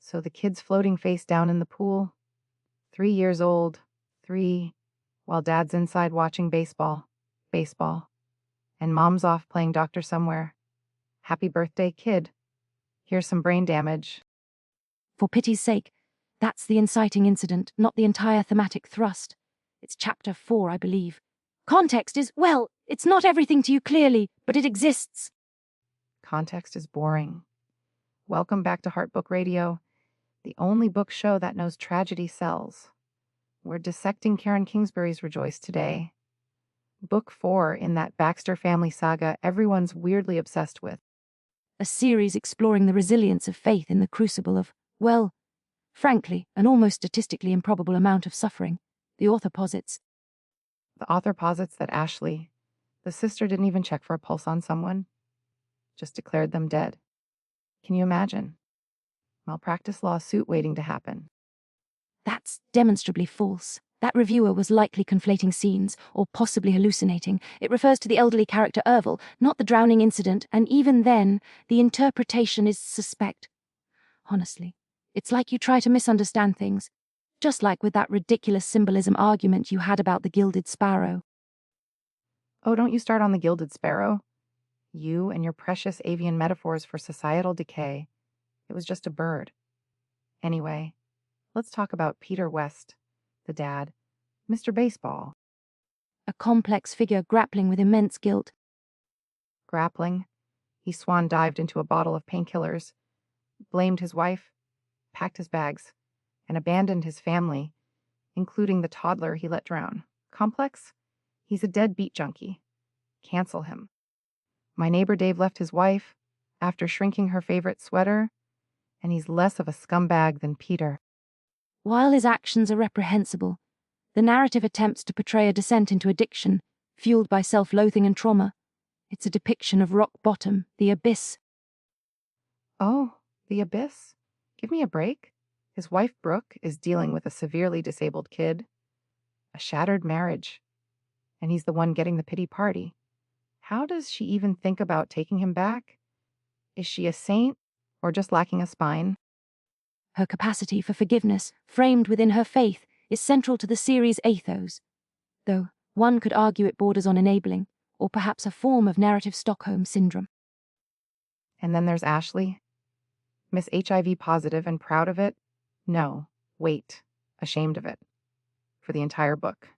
So the kid's floating face down in the pool. 3 years old. 3. While Dad's inside watching baseball. Baseball. And Mom's off playing doctor somewhere. Happy birthday, kid. Here's some brain damage. For pity's sake, that's the inciting incident, not the entire thematic thrust. It's chapter 4, I believe. Context is, well, it's not everything to you clearly, but it exists. Context is boring. Welcome back to Heartbook Radio, the only book show that knows tragedy sells. We're dissecting Karen Kingsbury's Rejoice today. Book 4 in that Baxter family saga everyone's weirdly obsessed with. A series exploring the resilience of faith in the crucible of, well, frankly, an almost statistically improbable amount of suffering, the author posits. The author posits that Ashley, the sister, didn't even check for a pulse on someone, just declared them dead. Can you imagine? Malpractice lawsuit waiting to happen. That's demonstrably false. That reviewer was likely conflating scenes, or possibly hallucinating. It refers to the elderly character Ervil, not the drowning incident, and even then, the interpretation is suspect. Honestly, it's like you try to misunderstand things, just like with that ridiculous symbolism argument you had about the gilded sparrow. Oh, don't you start on the gilded sparrow. You and your precious avian metaphors for societal decay. It was just a bird. Anyway, let's talk about Peter West, the dad, Mr. Baseball. A complex figure grappling with immense guilt. Grappling, he swan dived into a bottle of painkillers, blamed his wife, packed his bags, and abandoned his family, including the toddler he let drown. Complex? He's a deadbeat junkie. Cancel him. My neighbor Dave left his wife after shrinking her favorite sweater, and he's less of a scumbag than Peter. While his actions are reprehensible, the narrative attempts to portray a descent into addiction, fueled by self-loathing and trauma. It's a depiction of rock bottom, the abyss. Oh, the abyss? Give me a break. His wife, Brooke, is dealing with a severely disabled kid, a shattered marriage, and he's the one getting the pity party. How does she even think about taking him back? Is she a saint or just lacking a spine? Her capacity for forgiveness, framed within her faith, is central to the series' ethos, though one could argue it borders on enabling, or perhaps a form of narrative Stockholm syndrome. And then there's Ashley. Miss HIV positive and proud of it? No, wait, ashamed of it. For the entire book.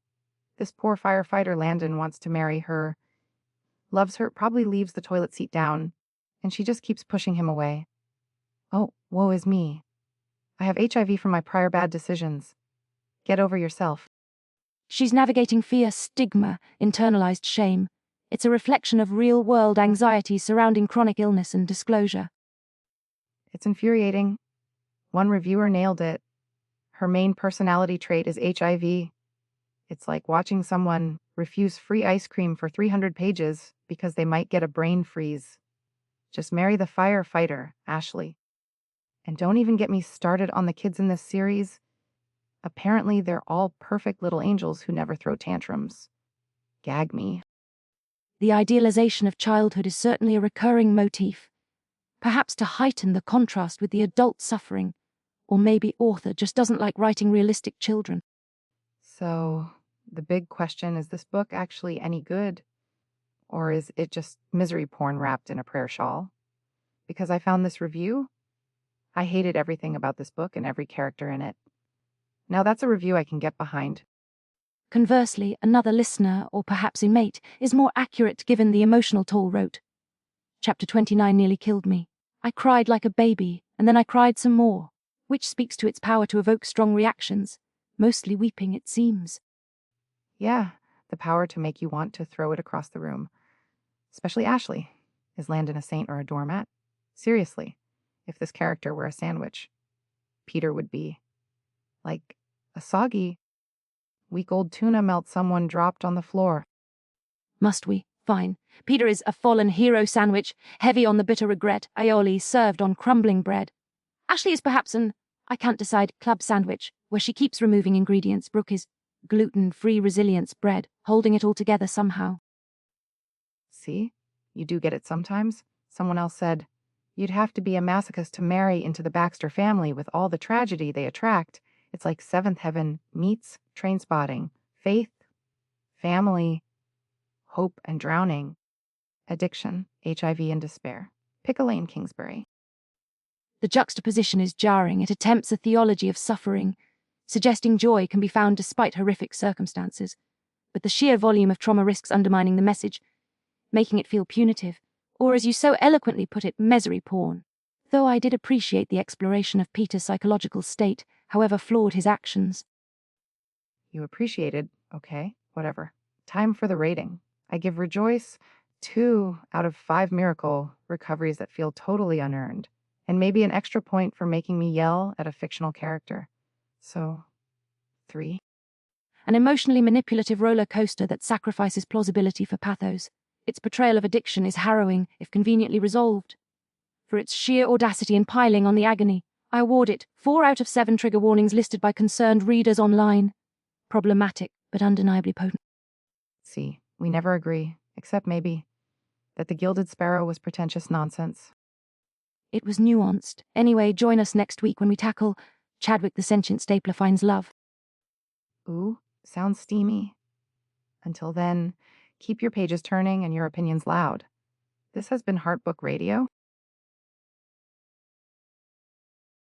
This poor firefighter Landon wants to marry her, loves her, probably leaves the toilet seat down, and she just keeps pushing him away. Oh, woe is me. I have HIV from my prior bad decisions. Get over yourself. She's navigating fear, stigma, internalized shame. It's a reflection of real-world anxieties surrounding chronic illness and disclosure. It's infuriating. One reviewer nailed it. Her main personality trait is HIV. It's like watching someone refuse free ice cream for 300 pages because they might get a brain freeze. Just marry the firefighter, Ashley. And don't even get me started on the kids in this series. Apparently, they're all perfect little angels who never throw tantrums. Gag me. The idealization of childhood is certainly a recurring motif, perhaps to heighten the contrast with the adult suffering, or maybe author just doesn't like writing realistic children. So, the big question, is this book actually any good? Or is it just misery porn wrapped in a prayer shawl? Because I found this review, I hated everything about this book and every character in it. Now that's a review I can get behind. Conversely, another listener, or perhaps a mate, is more accurate given the emotional toll wrote. Chapter 29 nearly killed me. I cried like a baby, and then I cried some more, which speaks to its power to evoke strong reactions, mostly weeping, it seems. Yeah, the power to make you want to throw it across the room. Especially Ashley. Is Landon a saint or a doormat? Seriously, if this character were a sandwich, Peter would be like a soggy, week-old tuna melt someone dropped on the floor. Must we? Fine. Peter is a fallen hero sandwich, heavy on the bitter regret, aioli served on crumbling bread. Ashley is perhaps an, I can't decide, club sandwich, where she keeps removing ingredients. Brooke is gluten-free resilience bread, holding it all together somehow. See? You do get it sometimes. Someone else said, You'd have to be a masochist to marry into the Baxter family with all the tragedy they attract. It's like Seventh Heaven meets Trainspotting. Faith, family, hope and drowning. Addiction, HIV and despair. Pick a lane, Kingsbury. The juxtaposition is jarring. It attempts a theology of suffering, suggesting joy can be found despite horrific circumstances. But the sheer volume of trauma risks undermining the message, making it feel punitive, or as you so eloquently put it, misery porn. Though I did appreciate the exploration of Peter's psychological state, however flawed his actions. You appreciated, okay, whatever. Time for the rating. I give Rejoice 2 out of 5 miracle recoveries that feel totally unearned, and maybe an extra point for making me yell at a fictional character. So, 3. An emotionally manipulative roller coaster that sacrifices plausibility for pathos. Its portrayal of addiction is harrowing, if conveniently resolved. For its sheer audacity in piling on the agony, I award it 4 out of 7 trigger warnings listed by concerned readers online. Problematic, but undeniably potent. See, we never agree, except maybe that the Gilded Sparrow was pretentious nonsense. It was nuanced. Anyway, join us next week when we tackle Chadwick the Sentient Stapler Finds Love. Ooh, sounds steamy. Until then, keep your pages turning and your opinions loud. This has been Heartbook Radio.